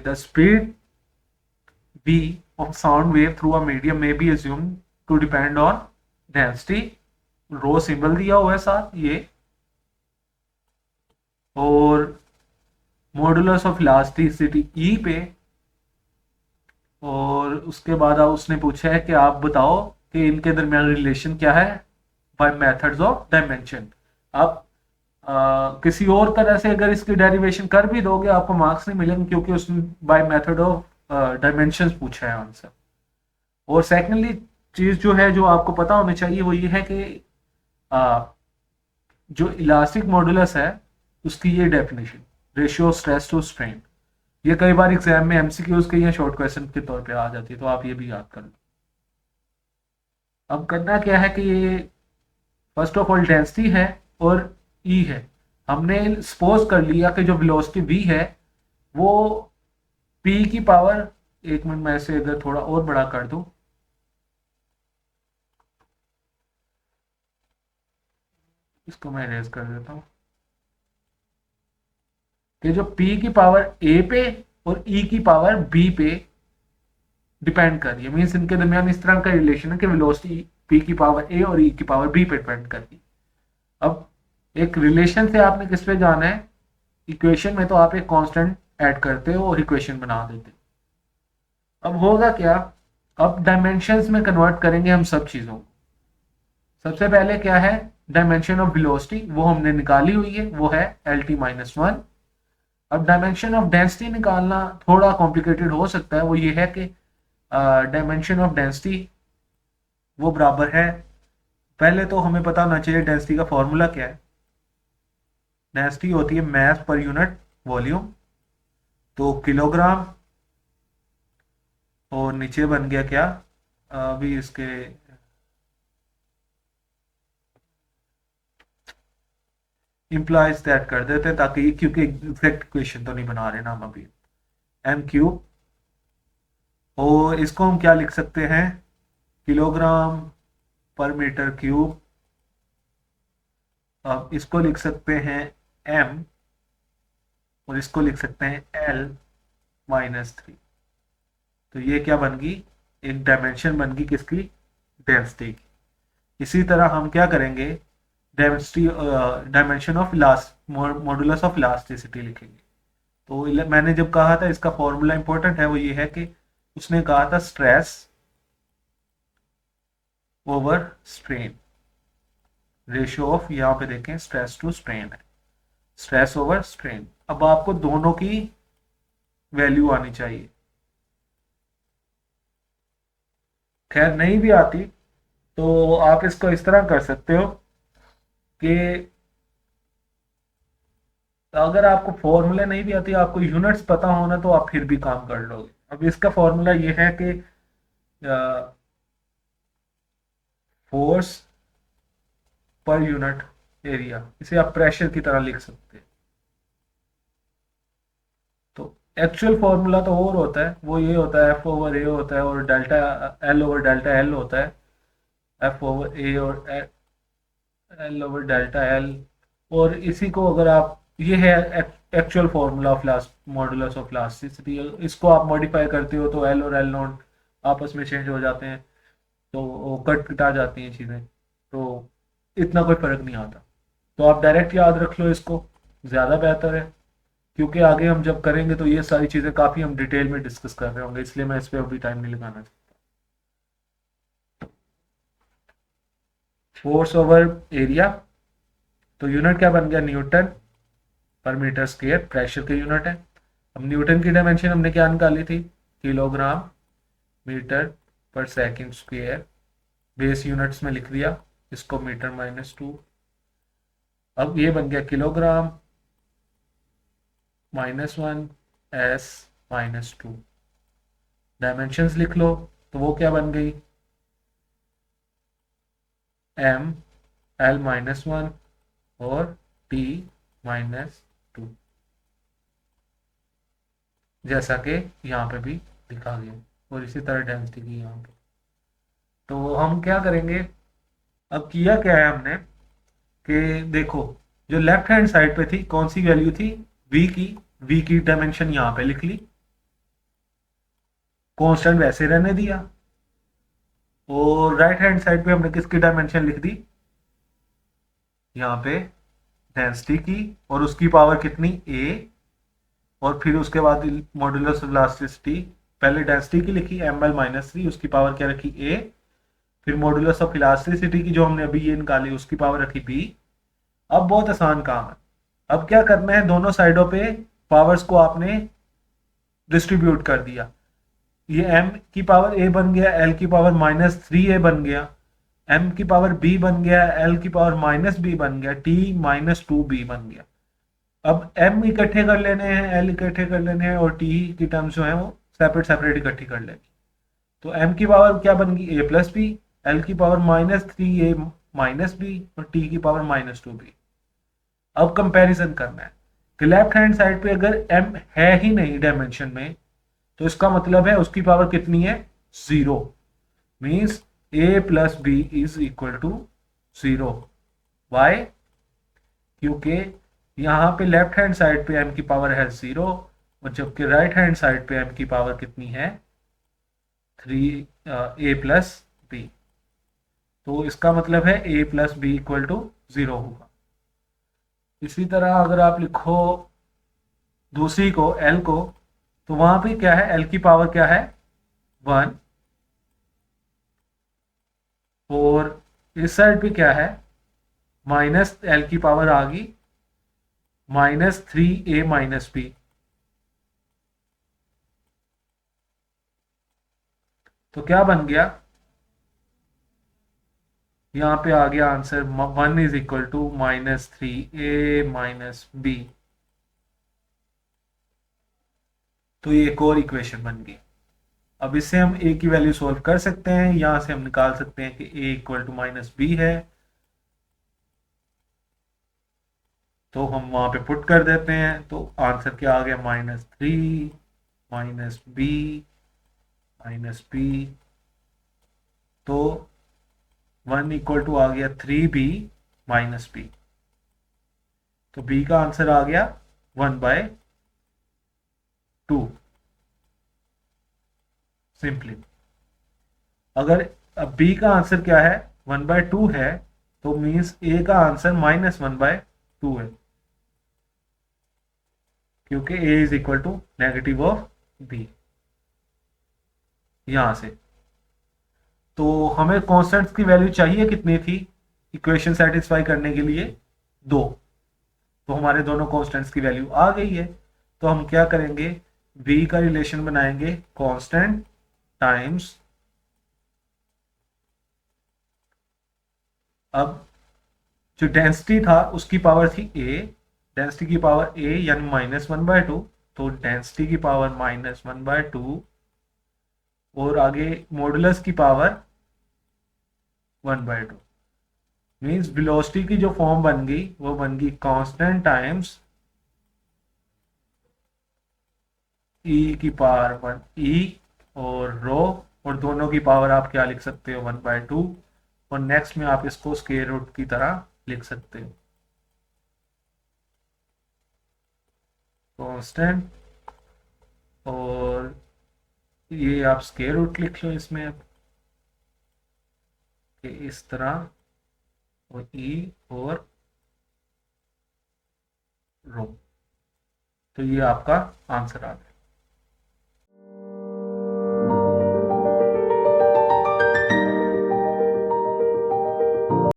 The speed v of sound wave through a medium may be assumed to depend on density, rho symbol दिया हुआ है साथ ये, और मॉडुलस ऑफ इलास्टिसिटी ई पे, और उसके बाद उसने पूछा है कि आप बताओ कि इनके दरमियान रिलेशन क्या है बाय मेथड्स ऑफ डायमेंशन। आप किसी और तरह से अगर इसकी डेरिवेशन कर भी दोगे आपको मार्क्स नहीं मिलेंगे, क्योंकि उसने बाय मेथड ऑफ डायमेंशंस पूछा है आंसर। और सेकेंडली चीज जो है जो आपको पता होनी चाहिए वो ये है कि जो इलास्टिक मॉडुलस है उसकी ये definition, ratio stress to strain, ये कई बार एग्जाम में एमसीक्यूज के या शॉर्ट क्वेश्चन के तौर पे आ जाती है, तो आप ये भी याद कर लो। अब करना क्या है कि ये फर्स्ट ऑफ ऑल डेंसिटी है और ई है, हमने सपोज कर लिया कि जो वेलोसिटी वी है वो पी की पावर, एक मिनट में ऐसे अगर थोड़ा और बड़ा कर दूं, इसको मैं इरेज कर देता हूं, कि जो p की पावर a पे और e की पावर b पे डिपेंड कर रही है, मीन्स इनके दरमियान इस तरह का रिलेशन है कि वेलोसिटी p की पावर a और e की पावर b पे डिपेंड कर रही है। अब एक रिलेशन से आपने किस पे जाना है, इक्वेशन में तो आप एक कांस्टेंट ऐड करते हो और इक्वेशन बना देते हो। अब होगा क्या, अब डायमेंशंस में कन्वर्ट करेंगे हम सब चीजों को। सबसे पहले क्या है, डायमेंशन ऑफ वेलोसिटी वो हमने निकाली हुई है, वो है LT-1। अब डायमेंशन ऑफ डेंसिटी निकालना थोड़ा कॉम्प्लिकेटेड हो सकता है, वो ये है कि डायमेंशन ऑफ डेंसिटी वो बराबर है, पहले तो हमें पता होना चाहिए डेंसिटी का फॉर्मूला क्या है। डेंसिटी होती है मास पर यूनिट वॉल्यूम, तो किलोग्राम, और नीचे बन गया क्या, अभी इसके इम्प्लाइज दैट कर देते हैं ताकि, क्योंकि एग्जैक्ट क्वेश्चन तो नहीं बना रहे ना हम अभी, एम क्यूब, और इसको हम क्या लिख सकते हैं, किलोग्राम पर मीटर क्यूब। अब इसको लिख सकते हैं m, और इसको लिख सकते हैं L-3। तो ये क्या बन गई, एक डायमेंशन बन गई किसकी, डेंसिटी की। इसी तरह हम क्या करेंगे, density dimension of modulus of elasticity लिखेंगे। तो मैंने जब कहा था इसका फॉर्मूला इंपॉर्टेंट है, वो ये है कि उसने कहा था stress over strain, ratio of, यहां पे देखें स्ट्रेस टू स्ट्रेन है, स्ट्रेस ओवर स्ट्रेन। अब आपको दोनों की वैल्यू आनी चाहिए, खैर नहीं भी आती तो आप इसको इस तरह कर सकते हो कि अगर आपको फॉर्मूले नहीं भी आती, आपको यूनिट्स पता होना, तो आप फिर भी काम कर लोगे। अब इसका फॉर्मूला ये है कि फोर्स पर यूनिट एरिया, इसे आप प्रेशर की तरह लिख सकते हैं। तो एक्चुअल फॉर्मूला तो और होता है, वो ये होता है F/A होता है, और डेल्टा L/Δ L होता है, F/A और L/Δ L। और इसी को अगर आप, ये है actual formula of modulus of elasticity, इसको आप मॉडिफाई करते हो तो L और L नॉट आपस में चेंज हो जाते हैं, तो वो कटा जाती हैं चीज़ें, तो इतना कोई फर्क नहीं आता। तो आप डायरेक्ट याद रख लो इसको, ज़्यादा बेहतर है, क्योंकि आगे हम जब करेंगे तो ये सारी चीज़ें काफ़ी हम डिटेल में डिस्कस कर रहे होंगे, इसलिए मैं इस पर अभी टाइम नहीं लगाना चाहता। फोर्स ओवर एरिया, तो यूनिट क्या बन गया, न्यूटन पर मीटर स्क्वायर, प्रेशर की यूनिट है। अब न्यूटन की डायमेंशन हमने क्या निकाली थी, किलोग्राम मीटर पर सेकंड स्क्वायर, बेस यूनिट्स में लिख दिया इसको, मीटर-2। अब ये बन गया किलोग्राम -1 S-2, डायमेंशंस लिख लो, तो वो क्या बन गई, M L-1 और T-2, जैसा कि यहाँ पे भी लिखा गया, और इसी तरह डेंसिटी की यहाँ पे। तो हम क्या करेंगे, अब किया क्या है हमने कि देखो, जो लेफ्ट हैंड साइड पे थी कौन सी वैल्यू थी, v की डायमेंशन यहाँ पे लिख ली, कांस्टेंट वैसे रहने दिया, और राइट हैंड साइड पे हमने किसकी डायमेंशन लिख दी, यहाँ पे डेंसिटी की, और उसकी पावर कितनी, ए, और फिर उसके बाद मॉड्यूलस इलास्टिसिटी, पहले डेंसिटी की लिखी ml-3, उसकी पावर क्या रखी, ए, फिर मॉड्यूलस ऑफ इलास्टिसिटी की जो हमने अभी ये निकाली उसकी पावर रखी बी। अब बहुत आसान काम है, अब क्या करना है, दोनों साइडों पे पावर्स को आपने डिस्ट्रीब्यूट कर दिया। ये m की पावर a बन गया, l की पावर -3a बन गया, m की पावर b बन गया, l की पावर -b बन गया, t -2b बन गया। अब m इकट्ठे कर लेने हैं, l इकट्ठे कर लेने हैं, और t की टर्म्स जो है वो सेपरेट सेपरेट इकट्ठी कर लेनी। तो m की पावर क्या बन गई, a प्लस बी, l की पावर -3a -b, और t की पावर -2b। अब कंपैरिजन करना है कि लेफ्ट हैंड साइड पे अगर m है ही नहीं डायमेंशन में, तो इसका मतलब है उसकी पावर कितनी है, 0, means a plus b is equal to 0। Why, क्योंकि यहाँ पे लेफ्ट हैंड साइड पे m की पावर है 0, और जबकि राइट हैंड साइड पे m की पावर कितनी है, 3 a प्लस बी। तो इसका मतलब है a plus b equal to 0 होगा। इसी तरह अगर आप लिखो दूसरी को, l को, तो वहां पे क्या है, l की पावर क्या है, 1, और इस साइड पे क्या है, माइनस l की पावर आ गई -3a -b। तो क्या बन गया, यहां पे आ गया answer 1 is equal to -3a -b। तो ये एक और इक्वेशन बन गई। अब इससे हम a की वैल्यू सोल्व कर सकते हैं, यहां से हम निकाल सकते हैं कि a इक्वल टू -b है, तो हम वहां पे पुट कर देते हैं। तो आंसर क्या आ गया, -3 -b -b। तो 1 इक्वल टू आ गया 3b -b। तो b का आंसर आ गया 1/2 सिंपली। अगर अब b का आंसर क्या है, 1/2 है, तो मीन्स a का आंसर -1/2 है, क्योंकि a is equal to negative of b। यहां से तो हमें कॉन्स्टेंट्स की वैल्यू चाहिए कितनी थी इक्वेशन सेटिस्फाई करने के लिए, 2। तो हमारे दोनों कॉन्स्टेंट्स की वैल्यू आ गई है। तो हम क्या करेंगे, v का रिलेशन बनाएंगे कांस्टेंट टाइम्स, अब जो डेंसिटी था उसकी पावर थी a, डेंसिटी की पावर a यानी -1/2, तो डेंसिटी की पावर -1/2, और आगे मॉडुलस की पावर 1/2, मीन्स वेलोसिटी की जो फॉर्म बन गई वो बन गई कांस्टेंट टाइम्स e की पावर 1 e और रो, और दोनों की पावर आप क्या लिख सकते हो, 1/2, और नेक्स्ट में आप इसको स्क्वायर रूट की तरह लिख सकते हो, कांस्टेंट, और ये आप स्क्वायर रूट लिख लो इसमें अब, कि इस तरह, और ई और रो। तो ये आपका आंसर आ गया।